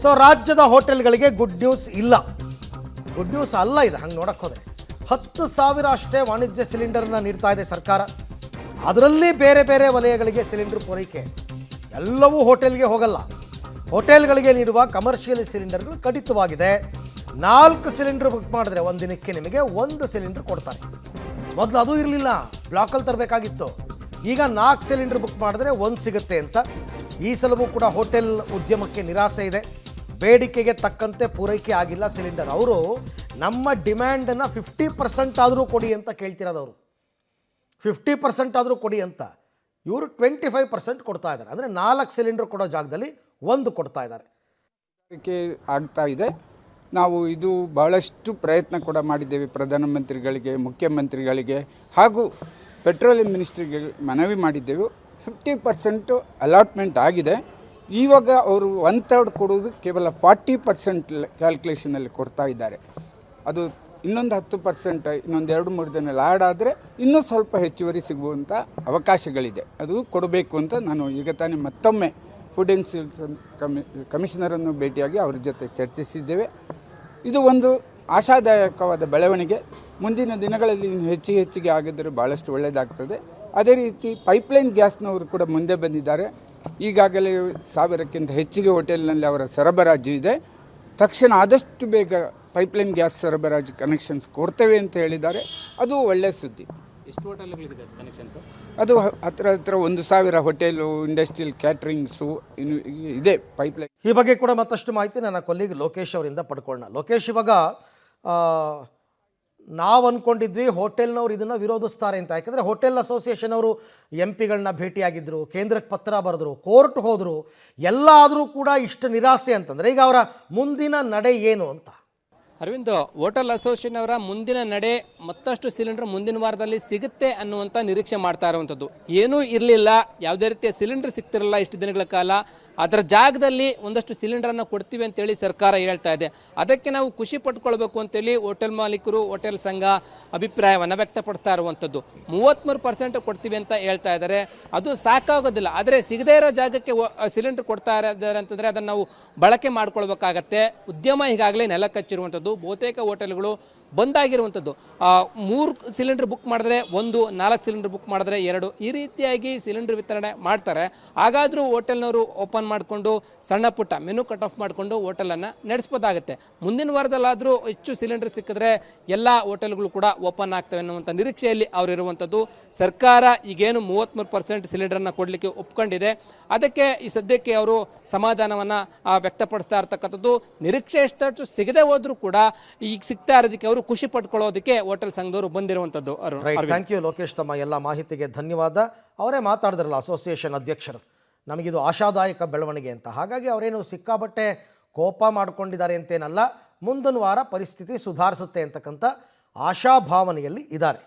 So ರಾಜ್ಯದ ಹೋಟೆಲ್ಗಳಿಗೆ good news ಇಲ್ಲ, good news ಅಲ್ಲ ಇದು. ಹಂಗೆ ನೋಡಕ್ಕೆ ಹೋದರೆ 10,000 ಅಷ್ಟೇ ವಾಣಿಜ್ಯ ಸಿಲಿಂಡರ್ನ ನೀಡ್ತಾ ಇದೆ ಸರ್ಕಾರ. ಅದರಲ್ಲಿ ಬೇರೆ ಬೇರೆ ವಲಯಗಳಿಗೆ ಸಿಲಿಂಡರ್ ಪೂರೈಕೆ, ಎಲ್ಲವೂ ಹೋಟೆಲ್ಗೆ ಹೋಗಲ್ಲ. ಹೋಟೆಲ್ಗಳಿಗೆ ನೀಡುವ ಕಮರ್ಷಿಯಲ್ ಸಿಲಿಂಡರ್ಗಳು ಕಡಿತವಾಗಿದೆ. 4 ಸಿಲಿಂಡರ್ ಬುಕ್ ಮಾಡಿದ್ರೆ ಒಂದು ದಿನಕ್ಕೆ ನಿಮಗೆ 1 ಸಿಲಿಂಡರ್ ಕೊಡ್ತಾರೆ. ಮೊದಲು ಅದು ಇರಲಿಲ್ಲ, ಬ್ಲಾಕಲ್ಲಿ ತರಬೇಕಾಗಿತ್ತು. ಈಗ 4 ಸಿಲಿಂಡರ್ ಬುಕ್ ಮಾಡಿದ್ರೆ 1 ಸಿಗುತ್ತೆ ಅಂತ. ಈ ಸಲವೂ ಕೂಡ ಹೋಟೆಲ್ ಉದ್ಯಮಕ್ಕೆ ನಿರಾಸೆ ಇದೆ. ಬೇಡಿಕೆಗೆ ತಕ್ಕಂತೆ ಪೂರೈಕೆ ಆಗಿಲ್ಲ ಸಿಲಿಂಡರ್. ಅವರು ನಮ್ಮ ಡಿಮ್ಯಾಂಡನ್ನು 50% ಆದರೂ ಕೊಡಿ ಅಂತ ಕೇಳ್ತಿರೋದವರು. 50% ಆದರೂ ಕೊಡಿ ಅಂತ. ಇವರು 25% ಕೊಡ್ತಾ ಇದ್ದಾರೆ. ಅಂದರೆ 4 ಸಿಲಿಂಡರ್ ಕೊಡೋ ಜಾಗದಲ್ಲಿ 1 ಕೊಡ್ತಾ ಇದ್ದಾರೆ. ಆಗ್ತಾ ಇದೆ. ನಾವು ಇದು ಬಹಳಷ್ಟು ಪ್ರಯತ್ನ ಕೂಡ ಮಾಡಿದ್ದೇವೆ. ಪ್ರಧಾನಮಂತ್ರಿಗಳಿಗೆ, ಮುಖ್ಯಮಂತ್ರಿಗಳಿಗೆ ಹಾಗೂ ಪೆಟ್ರೋಲಿಯಂ ಮಿನಿಸ್ಟ್ರಿಗೆ ಮನವಿ ಮಾಡಿದ್ದೆವು. 50% ಅಲಾಟ್ಮೆಂಟ್ ಆಗಿದೆ. ಇವಾಗ ಅವರು 1/3 ಕೊಡುವುದು ಕೇವಲ 40% ಕ್ಯಾಲ್ಕುಲೇಷನಲ್ಲಿ ಕೊಡ್ತಾ ಇದ್ದಾರೆ. ಅದು ಇನ್ನೊಂದು 10%, ಇನ್ನೊಂದು 2-3 ದಿನ ಆ್ಯಡ್ ಆದರೆ ಇನ್ನೂ ಸ್ವಲ್ಪ ಹೆಚ್ಚುವರಿ ಸಿಗುವಂಥ ಅವಕಾಶಗಳಿದೆ. ಅದು ಕೊಡಬೇಕು ಅಂತ ನಾನು ಈಗ ತಾನೇ ಮತ್ತೊಮ್ಮೆ ಫುಡ್ ಆ್ಯಂಡ್ ಸೇಲ್ಸ್ ಕಮಿಷನರನ್ನು ಭೇಟಿಯಾಗಿ ಅವ್ರ ಜೊತೆ ಚರ್ಚಿಸಿದ್ದೇವೆ. ಇದು ಒಂದು ಆಶಾದಾಯಕವಾದ ಬೆಳವಣಿಗೆ. ಮುಂದಿನ ದಿನಗಳಲ್ಲಿ ಇನ್ನು ಹೆಚ್ಚಿಗೆ ಆಗಿದ್ದರೆ ಭಾಳಷ್ಟು ಒಳ್ಳೆಯದಾಗ್ತದೆ. ಅದೇ ರೀತಿ ಪೈಪ್ಲೈನ್ ಗ್ಯಾಸ್ನವರು ಕೂಡ ಮುಂದೆ ಬಂದಿದ್ದಾರೆ. ಈಗಾಗಲೇ 1000ಕ್ಕಿಂತ ಹೆಚ್ಚಿಗೆ ಹೋಟೆಲ್ನಲ್ಲಿ ಅವರ ಸರಬರಾಜು ಇದೆ. ತಕ್ಷಣ ಆದಷ್ಟು ಬೇಗ ಪೈಪ್ಲೈನ್ ಗ್ಯಾಸ್ ಸರಬರಾಜು ಕನೆಕ್ಷನ್ಸ್ ಕೊಡ್ತೇವೆ ಅಂತ ಹೇಳಿದ್ದಾರೆ. ಅದು ಒಳ್ಳೆಯ ಸುದ್ದಿ. ಎಷ್ಟು ಹೋಟೆಲ್ಗಳಿದೆ ಕನೆಕ್ಷನ್ಸು? ಅದು ಹತ್ರ 1,000 ಹೋಟೆಲು, ಇಂಡಸ್ಟ್ರಿಯಲ್ ಕ್ಯಾಟ್ರಿಂಗ್ಸು ಇದೆ ಪೈಪ್ಲೈನ್. ಈ ಬಗ್ಗೆ ಕೂಡ ಮತ್ತಷ್ಟು ಮಾಹಿತಿ ನನ್ನ ಕೊಲ್ಲಿಗ್ ಲೋಕೇಶ್ ಅವರಿಂದ ಪಡ್ಕೊಳ್ಳೋಣ. ಲೋಕೇಶ್, ಇವಾಗ ನಾವು ಅಂದ್ಕೊಂಡಿದ್ವಿ ಹೋಟೆಲ್ನವ್ರು ಇದನ್ನು ವಿರೋಧಿಸ್ತಾರೆ ಅಂತ. ಯಾಕಂದರೆ ಹೋಟೆಲ್ ಅಸೋಸಿಯೇಷನ್ ಅವರು MP ಗಳನ್ನ ಭೇಟಿಯಾಗಿದ್ದರು, ಕೇಂದ್ರಕ್ಕೆ ಪತ್ರ ಬರೆದ್ರು, ಕೋರ್ಟ್ ಹೋದರು. ಎಲ್ಲ ಆದರೂ ಕೂಡ ಇಷ್ಟು ನಿರಾಸೆ ಅಂತಂದರೆ ಈಗ ಅವರ ಮುಂದಿನ ನಡೆ ಏನು ಅಂತ? ಅರವಿಂದ್, ಹೋಟೆಲ್ ಅಸೋಸಿಯೇಷನ್ ಅವರ ಮುಂದಿನ ನಡೆ ಮತ್ತಷ್ಟು ಸಿಲಿಂಡರ್ ಮುಂದಿನ ವಾರದಲ್ಲಿ ಸಿಗುತ್ತೆ ಅನ್ನುವಂಥ ನಿರೀಕ್ಷೆ ಮಾಡ್ತಾ ಇರುವಂಥದ್ದು. ಏನೂ ಇರಲಿಲ್ಲ, ಯಾವುದೇ ರೀತಿಯ ಸಿಲಿಂಡರ್ ಸಿಗ್ತಿರಲಿಲ್ಲ ಇಷ್ಟು ದಿನಗಳ ಕಾಲ. ಅದರ ಜಾಗದಲ್ಲಿ ಒಂದಷ್ಟು ಸಿಲಿಂಡರನ್ನು ಕೊಡ್ತೀವಿ ಅಂತೇಳಿ ಸರ್ಕಾರ ಹೇಳ್ತಾ ಇದೆ. ಅದಕ್ಕೆ ನಾವು ಖುಷಿ ಪಟ್ಕೊಳ್ಬೇಕು ಅಂತೇಳಿ ಹೋಟೆಲ್ ಮಾಲೀಕರು, ಹೋಟೆಲ್ ಸಂಘ ಅಭಿಪ್ರಾಯವನ್ನು ವ್ಯಕ್ತಪಡ್ತಾ ಇರುವಂಥದ್ದು. 33% ಕೊಡ್ತೀವಿ ಅಂತ ಹೇಳ್ತಾ ಇದ್ದಾರೆ. ಅದು ಸಾಕಾಗೋದಿಲ್ಲ. ಆದರೆ ಸಿಗದೇ ಇರೋ ಜಾಗಕ್ಕೆ ಸಿಲಿಂಡರ್ ಕೊಡ್ತಾ ಇದ್ದಾರೆ ಅಂತಂದರೆ ಅದನ್ನು ನಾವು ಬಳಕೆ ಮಾಡ್ಕೊಳ್ಬೇಕಾಗತ್ತೆ. ಉದ್ಯಮ ಈಗಾಗಲೇ ನೆಲ ಕಚ್ಚಿರುವಂಥದ್ದು. ಬಹುತೇಕ ಹೋಟೆಲ್ಗಳು ಬಂದಾಗಿರುವಂಥದ್ದು. 3 ಸಿಲಿಂಡರ್ ಬುಕ್ ಮಾಡಿದ್ರೆ 1, 4 ಸಿಲಿಂಡರ್ ಬುಕ್ ಮಾಡಿದ್ರೆ 2, ಈ ರೀತಿಯಾಗಿ ಸಿಲಿಂಡರ್ ವಿತರಣೆ ಮಾಡ್ತಾರೆ. ಹಾಗಾದರೂ ಹೋಟೆಲ್ನವರು ಓಪನ್ ಮಾಡಿಕೊಂಡು ಸಣ್ಣ ಪುಟ್ಟ ಮೆನು ಕಟ್ ಆಫ್ ಮಾಡಿಕೊಂಡು ಹೋಟೆಲನ್ನು ನಡೆಸ್ಬೋದಾಗುತ್ತೆ. ಮುಂದಿನ ವಾರದಲ್ಲಾದರೂ ಹೆಚ್ಚು ಸಿಲಿಂಡರ್ ಸಿಕ್ಕಿದ್ರೆ ಎಲ್ಲ ಹೋಟೆಲ್ಗಳು ಕೂಡ ಓಪನ್ ಆಗ್ತವೆ ಅನ್ನುವಂಥ ನಿರೀಕ್ಷೆಯಲ್ಲಿ ಅವರಿರುವಂಥದ್ದು. ಸರ್ಕಾರ ಈಗೇನು 33% ಸಿಲಿಂಡರ್ನ ಕೊಡಲಿಕ್ಕೆ ಒಪ್ಕೊಂಡಿದೆ. ಅದಕ್ಕೆ ಈ ಸದ್ಯಕ್ಕೆ ಅವರು ಸಮಾಧಾನವನ್ನು ವ್ಯಕ್ತಪಡಿಸ್ತಾ ಇರ್ತಕ್ಕಂಥದ್ದು. ನಿರೀಕ್ಷೆ ಎಷ್ಟಷ್ಟು ಸಿಗದೆ ಹೋದರೂ ಕೂಡ ಈಗ ಸಿಗ್ತಾ ಇರೋದಕ್ಕೆ ಅವರು ಖುಷಿ ಪಡ್ಕೊಳ್ಳೋದಕ್ಕೆ ಹೋಟೆಲ್ ಸಂಘದವರು ಬಂದಿರುವಂಥದ್ದು. ಥ್ಯಾಂಕ್ ಯು ಲೋಕೇಶ್, ತಮ್ಮ ಎಲ್ಲ ಮಾಹಿತಿಗೆ ಧನ್ಯವಾದ. ಅವರೇ ಮಾತಾಡಿದ್ರಲ್ಲ ಅಸೋಸಿಯೇಷನ್ ಅಧ್ಯಕ್ಷರು, ನಮಗಿದು ಆಶಾದಾಯಕ ಬೆಳವಣಿಗೆ ಅಂತ. ಹಾಗಾಗಿ ಅವರೇನು ಸಿಕ್ಕಾಬಟ್ಟೆ ಕೋಪ ಮಾಡ್ಕೊಂಡಿದ್ದಾರೆ ಅಂತೇನಲ್ಲ, ಮುಂದಿನ ವಾರ ಪರಿಸ್ಥಿತಿ ಸುಧಾರಿಸುತ್ತೆ ಅಂತಕ್ಕಂಥ ಆಶಾಭಾವನೆಯಲ್ಲಿ ಇದ್ದಾರೆ.